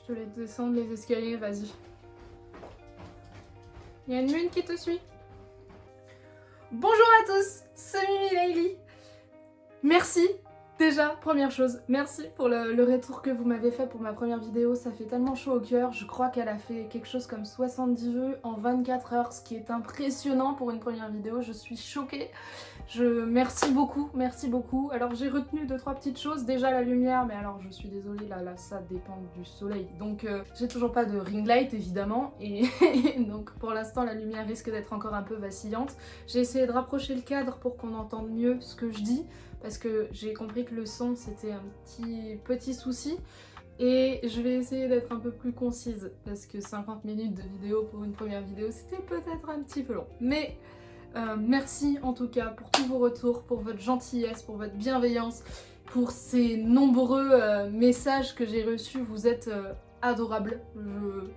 Je te laisse descendre les escaliers, vas-y. Il y a une lune qui te suit. Bonjour à tous, c'est Mimi Laili. Merci, déjà, première chose, merci pour le retour que vous m'avez fait pour ma première vidéo, ça fait tellement chaud au cœur. Je crois qu'elle a fait quelque chose comme 70 vues en 24 heures, ce qui est impressionnant pour une première vidéo, je suis choquée. Merci beaucoup, merci beaucoup. Alors j'ai retenu 2-3 petites choses, déjà la lumière, mais alors je suis désolée, là ça dépend du soleil. Donc j'ai toujours pas de ring light évidemment, et donc pour l'instant la lumière risque d'être encore un peu vacillante. J'ai essayé de rapprocher le cadre pour qu'on entende mieux ce que je dis, parce que j'ai compris que le son c'était un petit souci. Et je vais essayer d'être un peu plus concise, parce que 50 minutes de vidéo pour une première vidéo c'était peut-être un petit peu long. Mais merci en tout cas pour tous vos retours, pour votre gentillesse, pour votre bienveillance, pour ces nombreux messages que j'ai reçus. Vous êtes adorables. Je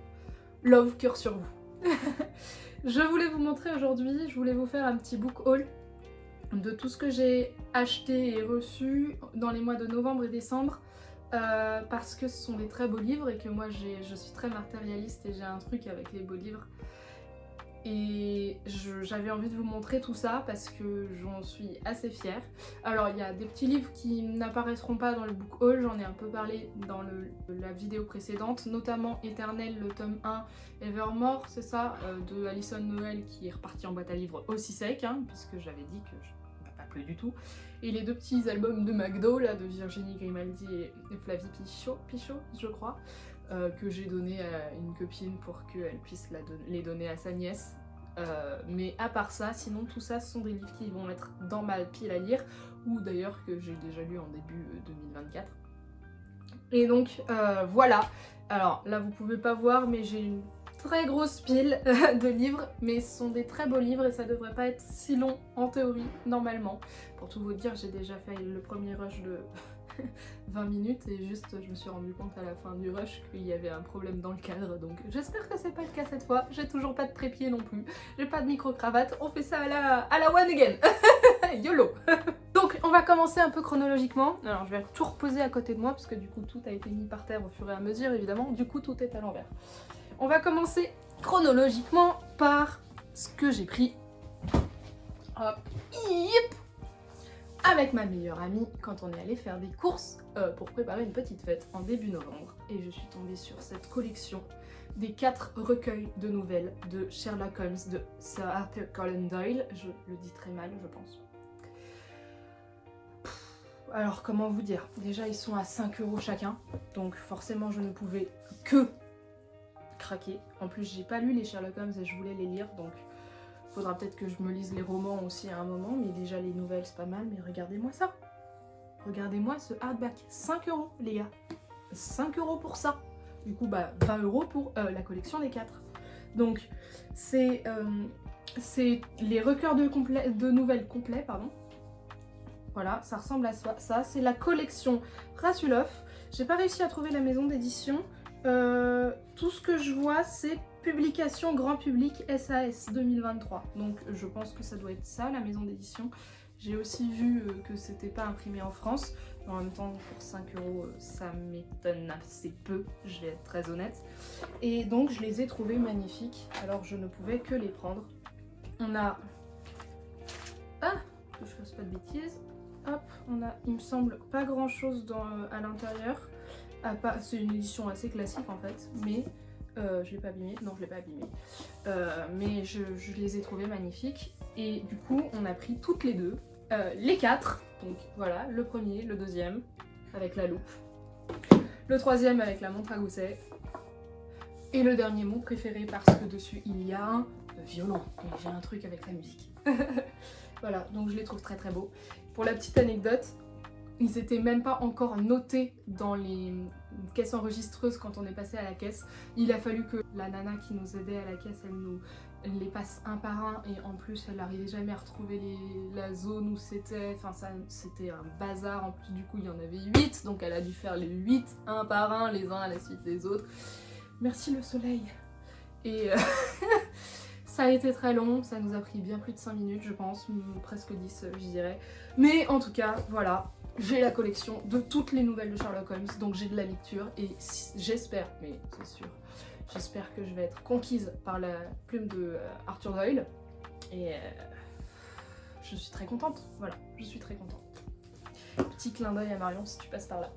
love cœur sur vous. Je voulais vous montrer aujourd'hui, je voulais vous faire un petit book haul de tout ce que j'ai acheté et reçu dans les mois de novembre et décembre. Parce que ce sont des très beaux livres et que moi je suis très matérialiste et j'ai un truc avec les beaux livres. Et j'avais envie de vous montrer tout ça parce que j'en suis assez fière. Alors il y a des petits livres qui n'apparaîtront pas dans le book haul, j'en ai un peu parlé dans la vidéo précédente, notamment Éternel, le tome 1, Evermore, c'est ça, de Alison Noël qui est reparti en boîte à livres aussi sec, hein, puisque j'avais dit que je pas plu du tout. Et les 2 petits albums de McDo, là, de Virginie Grimaldi et Flavie Pichot, je crois. Que j'ai donné à une copine pour qu'elle puisse les donner à sa nièce. Mais à part ça, sinon tout ça ce sont des livres qui vont être dans ma pile à lire, ou d'ailleurs que j'ai déjà lu en début 2024. Et donc voilà, alors là vous pouvez pas voir mais j'ai une très grosse pile de livres, mais ce sont des très beaux livres et ça devrait pas être si long en théorie, normalement. Pour tout vous dire, j'ai déjà fait le premier rush de 20 minutes et juste je me suis rendu compte à la fin du rush qu'il y avait un problème dans le cadre, donc j'espère que c'est pas le cas cette fois. J'ai toujours pas de trépied non plus, j'ai pas de micro-cravate, on fait ça à la one again. YOLO. Donc on va commencer un peu chronologiquement. Alors je vais tout reposer à côté de moi parce que du coup tout a été mis par terre au fur et à mesure évidemment, du coup tout est à l'envers. On va commencer chronologiquement par ce que j'ai pris. Hop, yip, avec ma meilleure amie quand on est allé faire des courses pour préparer une petite fête en début novembre. Et je suis tombée sur cette collection des 4 recueils de nouvelles de Sherlock Holmes de Sir Arthur Conan Doyle. Je le dis très mal, je pense. Alors comment vous dire, déjà ils sont à 5 € chacun, donc forcément je ne pouvais que craquer. En plus j'ai pas lu les Sherlock Holmes et je voulais les lire, donc faudra peut-être que je me lise les romans aussi à un moment, mais déjà les nouvelles c'est pas mal. Mais regardez-moi ça, regardez-moi ce hardback, 5 € les gars, 5 € pour ça. Du coup bah 20 € pour la collection des 4. Donc c'est les recueils de nouvelles complets, pardon. Voilà, ça ressemble à ça, c'est la collection Rassulov. J'ai pas réussi à trouver la maison d'édition. Tout ce que je vois c'est publication grand public SAS 2023. Donc je pense que ça doit être ça la maison d'édition. J'ai aussi vu que c'était pas imprimé en France. En même temps pour 5 € ça m'étonne assez peu, je vais être très honnête. Et donc je les ai trouvés magnifiques. Alors je ne pouvais que les prendre. On a... Ah, que je fasse pas de bêtises. Hop, on a, il me semble, pas grand chose à l'intérieur. C'est une édition assez classique en fait, mais je l'ai pas abîmée. Non, je l'ai pas abîmée. Mais je les ai trouvées magnifiques. Et du coup, on a pris toutes les deux, les 4. Donc voilà, le premier, le deuxième, avec la loupe. Le troisième avec la montre à gousset. Et le dernier mon préféré parce que dessus il y a un violon. Et j'ai un truc avec la musique. Voilà, donc je les trouve très très beaux. Pour la petite anecdote, ils étaient même pas encore notés dans les caisses enregistreuses quand on est passé à la caisse. Il a fallu que la nana qui nous aidait à la caisse, elle les passe un par un et en plus elle n'arrivait jamais à retrouver la zone où c'était. Enfin c'était un bazar, en plus du coup il y en avait 8, donc elle a dû faire les 8 un par un, les uns à la suite des autres. Merci le soleil. Et ça a été très long, ça nous a pris bien plus de 5 minutes je pense, presque 10 je dirais. Mais en tout cas, voilà, j'ai la collection de toutes les nouvelles de Sherlock Holmes, donc j'ai de la lecture et j'espère, mais c'est sûr, j'espère que je vais être conquise par la plume de Arthur Doyle et je suis très contente, voilà, je suis très contente. Petit clin d'œil à Marion si tu passes par là.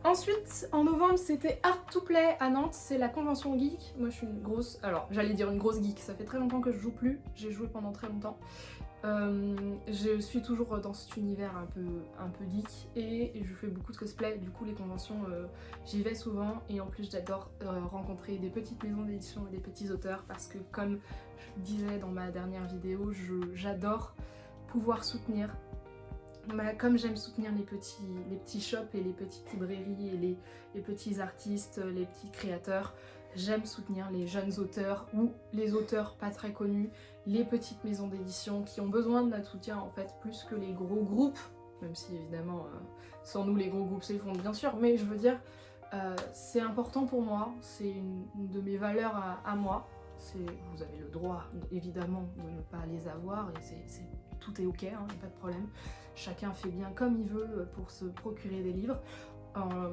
Ensuite, en novembre, c'était Art to Play à Nantes, c'est la convention geek. Moi je suis une grosse, alors j'allais dire une grosse geek, ça fait très longtemps que je joue plus, j'ai joué pendant très longtemps. Je suis toujours dans cet univers un peu geek et je fais beaucoup de cosplay, du coup les conventions j'y vais souvent et en plus j'adore rencontrer des petites maisons d'édition et des petits auteurs parce que comme je disais dans ma dernière vidéo, j'adore pouvoir soutenir, comme j'aime soutenir les petits shops et les petites librairies et les petits artistes, les petits créateurs, j'aime soutenir les jeunes auteurs ou les auteurs pas très connus, les petites maisons d'édition qui ont besoin de notre soutien en fait plus que les gros groupes, même si évidemment sans nous les gros groupes s'effondrent bien sûr, mais je veux dire c'est important pour moi, c'est une de mes valeurs à moi, vous avez le droit évidemment de ne pas les avoir et tout est ok, hein, pas de problème, chacun fait bien comme il veut pour se procurer des livres.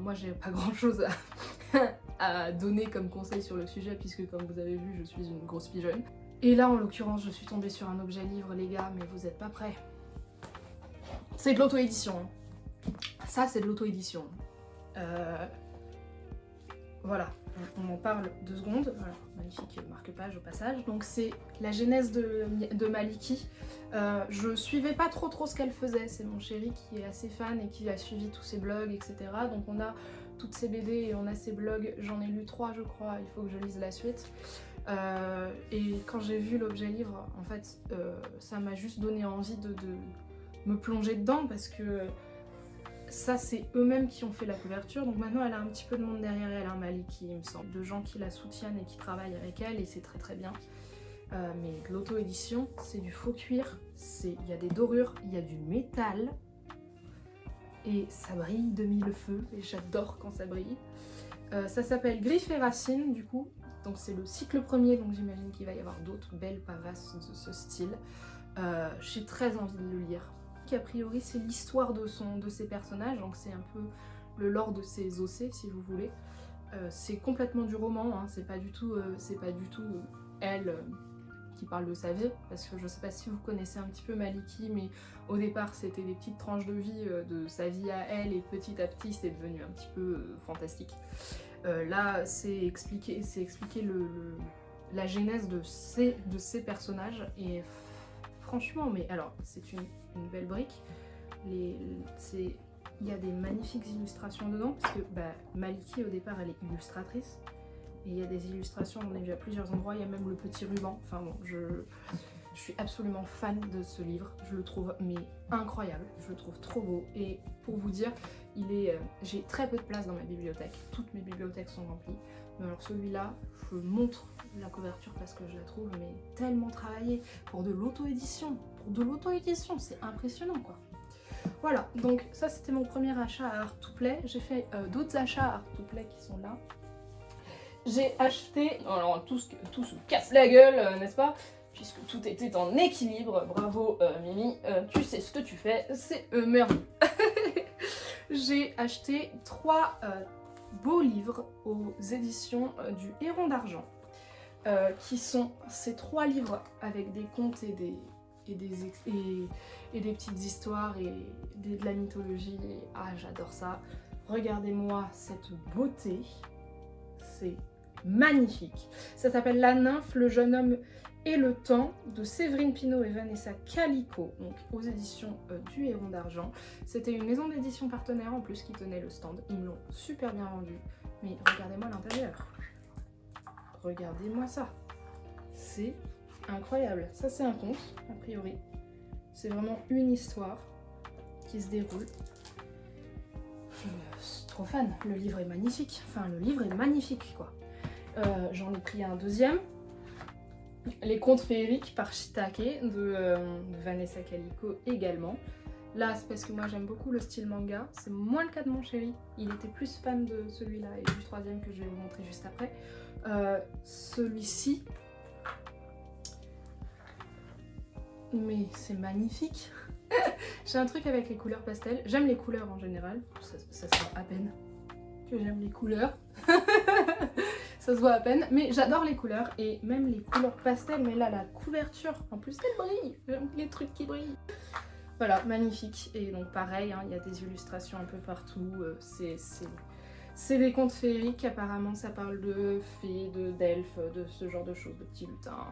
Moi j'ai pas grand chose à donner comme conseil sur le sujet puisque comme vous avez vu je suis une grosse pigeonne. Et là en l'occurrence je suis tombée sur un objet livre les gars, mais vous êtes pas prêts. C'est de l'auto-édition. Ça c'est de l'auto-édition. Voilà, on en parle 2 secondes. Voilà, magnifique marque-page au passage. Donc c'est la genèse de Maliki. Je suivais pas trop ce qu'elle faisait, c'est mon chéri qui est assez fan et qui a suivi tous ses blogs, etc. Donc on a toutes ses BD et on a ses blogs, j'en ai lu 3 je crois, il faut que je lise la suite. Et quand j'ai vu l'objet livre, en fait, ça m'a juste donné envie de me plonger dedans parce que ça c'est eux-mêmes qui ont fait la couverture, donc maintenant elle a un petit peu de monde derrière elle, hein, Maliki il me semble, de gens qui la soutiennent et qui travaillent avec elle et c'est très bien. Mais l'auto-édition, c'est du faux cuir, il y a des dorures, il y a du métal et ça brille de mille feux et j'adore quand ça brille. Ça s'appelle Griffes et Racines du coup, donc c'est le cycle premier, donc j'imagine qu'il va y avoir d'autres belles pavasses de ce style. J'ai très envie de le lire. A priori c'est l'histoire de ses personnages, donc c'est un peu le lore de ses OC si vous voulez. C'est complètement du roman, hein, c'est pas du tout elle qui parle de sa vie, parce que je sais pas si vous connaissez un petit peu Maliki, mais au départ c'était des petites tranches de vie de sa vie à elle et petit à petit c'est devenu un petit peu fantastique. Là c'est expliqué la genèse de ces personnages et franchement, mais alors c'est une belle brique. Il y a des magnifiques illustrations dedans parce que Maliki au départ elle est illustratrice et il y a des illustrations, on a vu à plusieurs endroits, il y a même le petit ruban. Enfin bon, je suis absolument fan de ce livre, je le trouve mais incroyable, je le trouve trop beau et pour vous dire, j'ai très peu de place dans ma bibliothèque, toutes mes bibliothèques sont remplies, mais alors celui-là, je montre la couverture parce que je la trouve mais tellement travaillée pour de l'auto-édition, c'est impressionnant quoi. Voilà, donc ça c'était mon premier achat à Art to Play, j'ai fait d'autres achats à Art to Play qui sont là. J'ai acheté, alors tout se casse la gueule, n'est-ce pas? Puisque tout était en équilibre, bravo Mimi, tu sais ce que tu fais, c'est merveilleux. J'ai acheté 3 beaux livres aux éditions du Héron d'Argent, qui sont ces 3 livres avec des contes et des petites histoires et de la mythologie. Ah j'adore ça. Regardez-moi cette beauté, c'est magnifique. Ça s'appelle La Nymphe, le jeune homme et le temps de Séverine Pinault et Vanessa Calico, donc aux éditions du Héron d'Argent. C'était une maison d'édition partenaire en plus qui tenait le stand. Ils me l'ont super bien vendu. Mais regardez-moi l'intérieur. Regardez-moi ça. C'est incroyable. Ça c'est un conte, a priori. C'est vraiment une histoire qui se déroule. Je suis trop fan. Le livre est magnifique. Enfin, le livre est magnifique, quoi. J'en ai pris un deuxième. Les contes féeriques par Shiitake de Vanessa Calico également. Là, c'est parce que moi j'aime beaucoup le style manga. C'est moins le cas de mon chéri. Il était plus fan de celui-là et du troisième que je vais vous montrer juste après. Celui-ci. Mais c'est magnifique. J'ai un truc avec les couleurs pastel. J'aime les couleurs en général. Ça se voit à peine que j'aime les couleurs. Ça se voit à peine. Mais j'adore les couleurs. Et même les couleurs pastel. Mais là, la couverture, en plus, elle brille. J'aime les trucs qui brillent. Voilà, magnifique. Et donc pareil, hein, il y a des illustrations un peu partout. C'est des contes féeriques. Apparemment, ça parle de fées, d'elfes, de ce genre de choses, de petits lutins.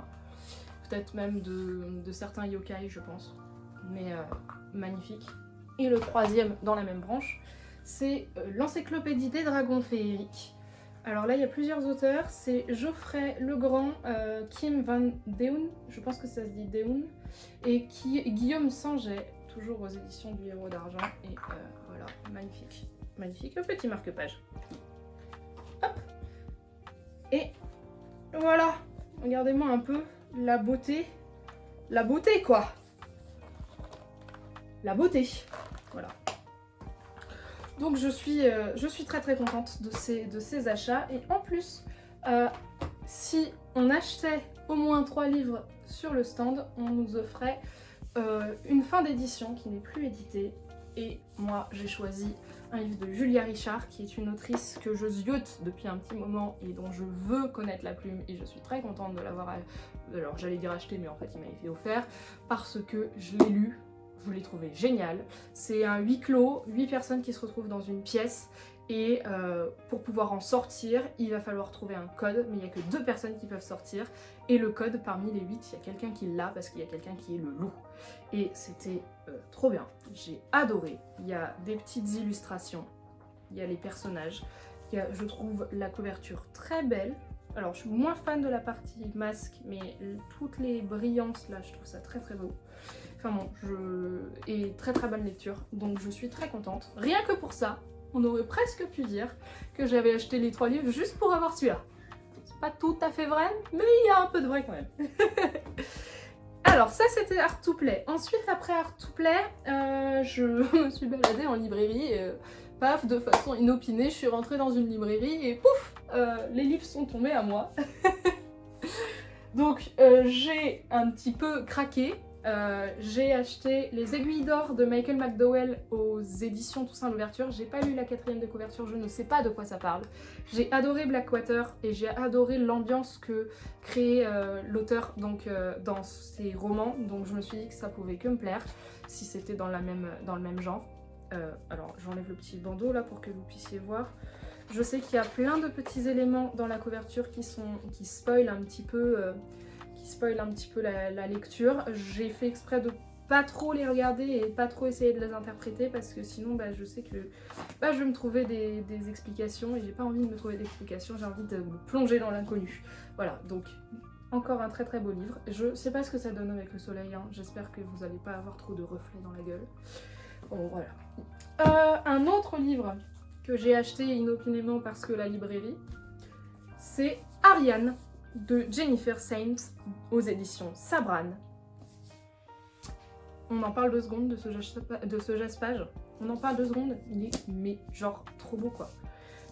Peut-être même de certains yokai, je pense. Mais magnifique. Et le troisième dans la même branche, c'est l'encyclopédie des dragons féeriques. Alors là, il y a plusieurs auteurs. C'est Geoffrey Legrand, Kim Van Deun, je pense que ça se dit Deun, et Guillaume Sanget, toujours aux éditions du Héros d'Argent. Et voilà, magnifique. Magnifique, un petit marque-page. Hop. Et voilà, regardez-moi un peu la beauté. La beauté, quoi. La beauté. Voilà. Donc je suis très très contente de ces achats. Et en plus, si on achetait au moins 3 livres sur le stand, on nous offrait une fin d'édition qui n'est plus éditée. Et moi, j'ai choisi un livre de Julia Richard, qui est une autrice que je ziote depuis un petit moment et dont je veux connaître la plume. Et je suis très contente de l'avoir, alors j'allais dire acheté, mais en fait il m'a été offert, parce que je l'ai lu. Je l'ai trouvé génial. C'est un huis clos, 8 personnes qui se retrouvent dans une pièce et pour pouvoir en sortir, il va falloir trouver un code, mais il n'y a que 2 personnes qui peuvent sortir. Et le code, parmi les 8, il y a quelqu'un qui l'a parce qu'il y a quelqu'un qui est le loup. Et c'était trop bien. J'ai adoré. Il y a des petites illustrations, il y a les personnages, je trouve la couverture très belle. Alors je suis moins fan de la partie masque, mais toutes les brillances là, je trouve ça très très beau. Enfin bon, et très très bonne lecture, donc je suis très contente. Rien que pour ça, on aurait presque pu dire que j'avais acheté les 3 livres juste pour avoir celui-là. C'est pas tout à fait vrai, mais il y a un peu de vrai quand même. Alors ça c'était Art to Play. Ensuite après Art to Play, je me suis baladée en librairie et paf, de façon inopinée, je suis rentrée dans une librairie et pouf, les livres sont tombés à moi. Donc j'ai un petit peu craqué. J'ai acheté Les Aiguilles d'Or de Michael McDowell aux éditions Toussaint Louverture. J'ai pas lu la 4e de couverture, je ne sais pas de quoi ça parle. J'ai adoré Blackwater et j'ai adoré l'ambiance que crée l'auteur dans ses romans. Donc je me suis dit que ça pouvait que me plaire si c'était dans le même genre. Alors j'enlève le petit bandeau là pour que vous puissiez voir. Je sais qu'il y a plein de petits éléments dans la couverture qui spoilent un petit peu la lecture. J'ai fait exprès de pas trop les regarder et pas trop essayer de les interpréter parce que sinon je sais que je vais me trouver des explications et j'ai pas envie de me trouver d'explications, j'ai envie de me plonger dans l'inconnu. Voilà, donc encore un très très beau livre. Je sais pas ce que ça donne avec le soleil, hein. J'espère que vous allez pas avoir trop de reflets dans la gueule. Bon voilà. Un autre livre que j'ai acheté inopinément parce que la librairie, c'est Ariane de Jennifer Saint aux éditions Sabran. On en parle 2 secondes de ce jaspage. On en parle 2 secondes, il est mais genre trop beau quoi.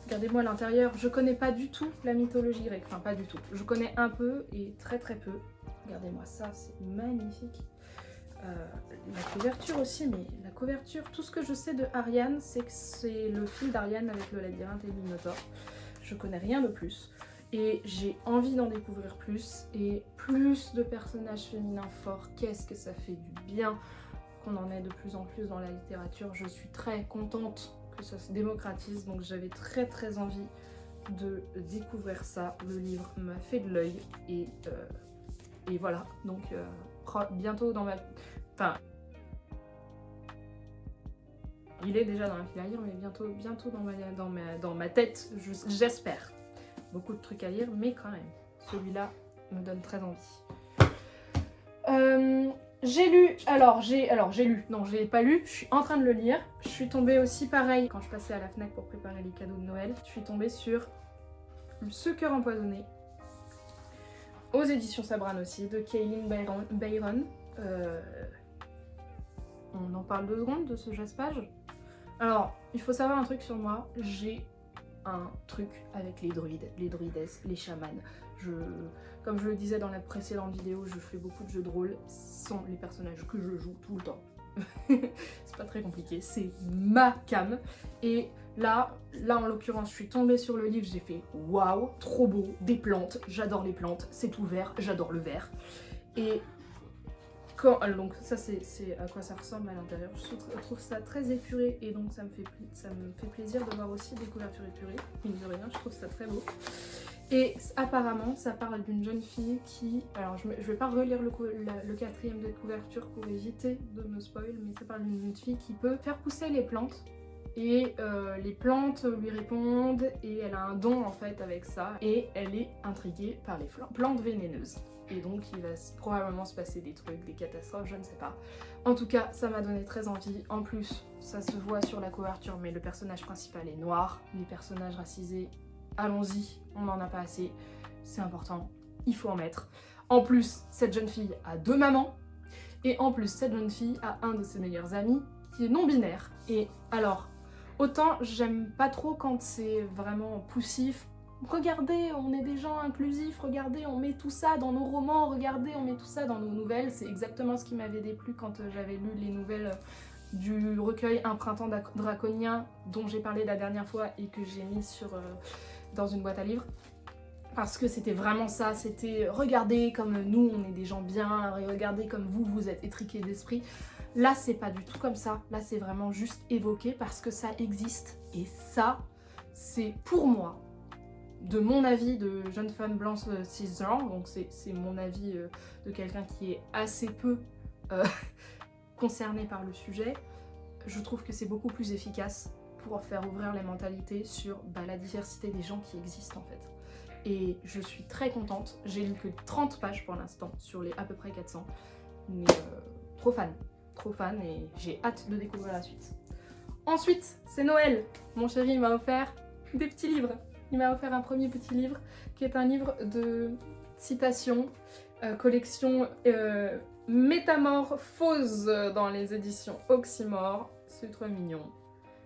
Regardez-moi l'intérieur, je connais pas du tout la mythologie grecque, enfin pas du tout. Je connais un peu et très très peu. Regardez-moi ça, c'est magnifique. La couverture aussi, mais la couverture, tout ce que je sais de Ariane, c'est que c'est le fil d'Ariane avec le labyrinthe et le Minotaure. Je connais rien de plus. Et j'ai envie d'en découvrir plus, et plus de personnages féminins forts, qu'est-ce que ça fait du bien qu'on en ait de plus en plus dans la littérature. Je suis très contente que ça se démocratise, donc j'avais très très envie de découvrir ça. Le livre m'a fait de l'œil, et voilà, donc bientôt dans ma... Enfin, il est déjà dans la file à lire, mais bientôt dans ma tête, j'espère. Beaucoup de trucs à lire, mais quand même, celui-là me donne très envie. J'ai lu, non je l'ai pas lu, je suis en train de le lire. Je suis tombée aussi pareil, quand je passais à la Fnac pour préparer les cadeaux de Noël, je suis tombée sur Ce cœur empoisonné, aux éditions Sabran aussi, de Kaylin Byron. On en parle 2 secondes de ce jaspage. Alors, il faut savoir un truc sur moi, j'ai un truc avec les druides, les druidesses, les chamans. Comme je le disais dans la précédente vidéo, je fais beaucoup de jeux de rôle, ce sont les personnages que je joue tout le temps. c'est pas très compliqué, c'est ma came. Et là en l'occurrence, je suis tombée sur le livre, j'ai fait waouh, trop beau, des plantes, j'adore les plantes, c'est tout vert, j'adore le vert. Et quand, donc ça c'est à quoi ça ressemble à l'intérieur. Je trouve ça très épuré et donc ça me fait plaisir de voir aussi des couvertures épurées. Mine de rien, je trouve ça très beau. Et apparemment, ça parle d'une jeune fille qui... Alors, je vais pas relire le quatrième de couverture pour éviter de me spoil, mais ça parle d'une jeune fille qui peut faire pousser les plantes. Et les plantes lui répondent et elle a un don en fait avec ça. Et elle est intriguée par les plantes vénéneuses. Et donc il va probablement se passer des trucs, des catastrophes, je ne sais pas. En tout cas, ça m'a donné très envie. En plus, ça se voit sur la couverture, mais le personnage principal est noir. Les personnages racisés, allons-y, on n'en a pas assez. C'est important, il faut en mettre. En plus, cette jeune fille a 2 mamans. Et en plus, cette jeune fille a un de ses meilleurs amis qui est non-binaire. Et alors, autant j'aime pas trop quand c'est vraiment poussif. Regardez, on est des gens inclusifs, regardez, on met tout ça dans nos romans, regardez, on met tout ça dans nos nouvelles. C'est exactement ce qui m'avait déplu quand j'avais lu les nouvelles du recueil Un printemps draconien dont j'ai parlé la dernière fois et que j'ai mis dans une boîte à livres. Parce que c'était vraiment ça, c'était regardez comme nous on est des gens bien, regardez comme vous êtes étriqués d'esprit. Là c'est pas du tout comme ça, là c'est vraiment juste évoqué parce que ça existe. Et ça, c'est pour moi, de mon avis de jeune femme blanche cisgenre, donc c'est mon avis de quelqu'un qui est assez peu concerné par le sujet, je trouve que c'est beaucoup plus efficace pour faire ouvrir les mentalités sur la diversité des gens qui existent en fait. Et je suis très contente, j'ai lu que 30 pages pour l'instant sur les à peu près 400, mais trop fan et j'ai hâte de découvrir la suite. Ensuite, c'est Noël, mon chéri m'a offert des petits livres. Il m'a offert un premier petit livre qui est un livre de citations, collection Métamorphose dans les éditions Oxymore. C'est trop mignon,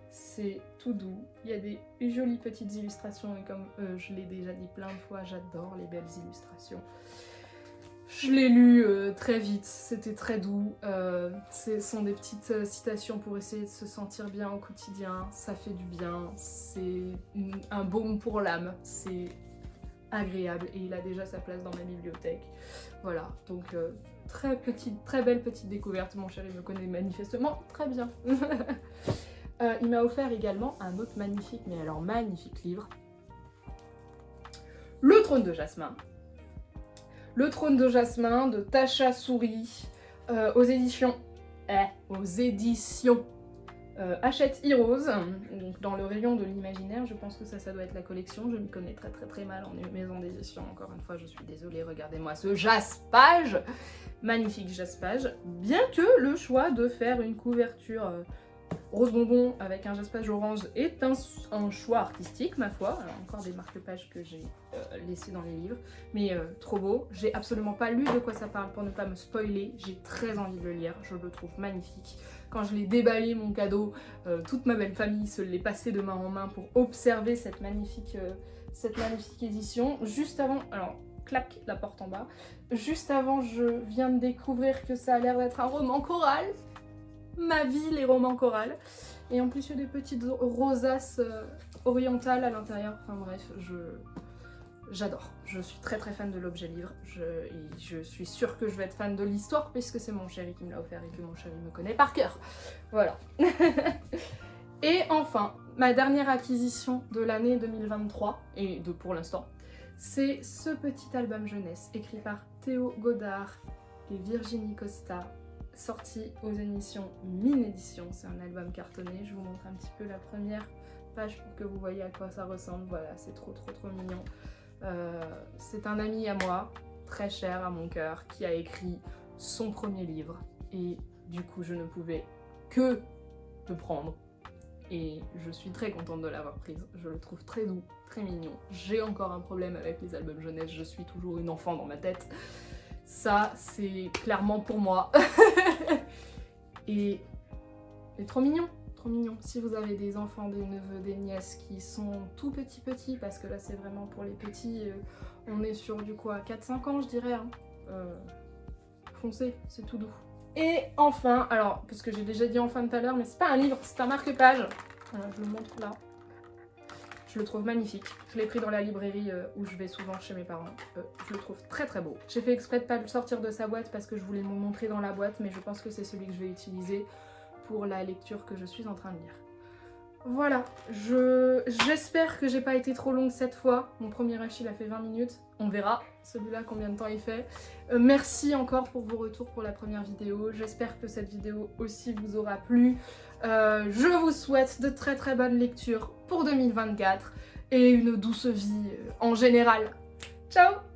c'est tout doux, il y a des jolies petites illustrations et comme je l'ai déjà dit plein de fois, j'adore les belles illustrations. Je l'ai lu très vite, c'était très doux, ce sont des petites citations pour essayer de se sentir bien au quotidien, ça fait du bien, c'est un baume pour l'âme, c'est agréable et il a déjà sa place dans ma bibliothèque. Voilà, donc très belle petite découverte, mon chéri me connaît manifestement très bien. Il m'a offert également un autre magnifique, mais alors magnifique livre, Le Trône de Jasmin. Le Trône de Jasmin de Tasha Suri aux éditions Hachette Heroes, donc dans le rayon de l'imaginaire. Je pense que ça doit être la collection. Je m'y connais très mal en maison d'édition. Encore une fois, je suis désolée. Regardez-moi ce jaspage, magnifique jaspage. Bien que le choix de faire une couverture rose bonbon avec un jaspage orange est un choix artistique, ma foi. Alors, encore des marque-pages que j'ai laissés dans les livres, mais trop beau. J'ai absolument pas lu de quoi ça parle pour ne pas me spoiler. J'ai très envie de le lire, je le trouve magnifique. Quand je l'ai déballé, mon cadeau, toute ma belle famille se l'est passé de main en main pour observer cette magnifique édition. Juste avant, alors clac, la porte en bas. Juste avant, je viens de découvrir que ça a l'air d'être un roman choral. Ma vie, les romans chorales. Et en plus, il y a des petites rosaces orientales à l'intérieur. Enfin bref, j'adore. Je suis très fan de l'objet livre. Et je suis sûre que je vais être fan de l'histoire puisque c'est mon chéri qui me l'a offert et que mon chéri me connaît par cœur. Voilà. Et enfin, ma dernière acquisition de l'année 2023, et de pour l'instant, c'est ce petit album jeunesse écrit par Théo Godard et Virginie Costa, sorti aux émissions Mine Édition. C'est un album cartonné. Je vous montre un petit peu la première page pour que vous voyez à quoi ça ressemble. Voilà, c'est trop mignon. C'est un ami à moi, très cher à mon cœur, qui a écrit son premier livre. Et du coup, je ne pouvais que le prendre. Et je suis très contente de l'avoir prise. Je le trouve très doux, très mignon. J'ai encore un problème avec les albums jeunesse. Je suis toujours une enfant dans ma tête. Ça, c'est clairement pour moi. Et trop mignon, trop mignon. Si vous avez des enfants, des neveux, des nièces qui sont tout petits, parce que là c'est vraiment pour les petits, on est sur du quoi, 4-5 ans je dirais, hein. Foncez, c'est tout doux. Et enfin, alors, parce que j'ai déjà dit enfin tout à l'heure, mais c'est pas un livre, c'est un marque-page. Voilà, je le montre là. Je le trouve magnifique. Je l'ai pris dans la librairie où je vais souvent chez mes parents. Je le trouve très très beau. J'ai fait exprès de pas le sortir de sa boîte parce que je voulais me montrer dans la boîte, mais je pense que c'est celui que je vais utiliser pour la lecture que je suis en train de lire. Voilà, j'espère que j'ai pas été trop longue cette fois. Mon premier rush il a fait 20 minutes, on verra celui-là combien de temps il fait. Merci encore pour vos retours pour la première vidéo, j'espère que cette vidéo aussi vous aura plu. Je vous souhaite de très très bonnes lectures pour 2024 et une douce vie en général. Ciao!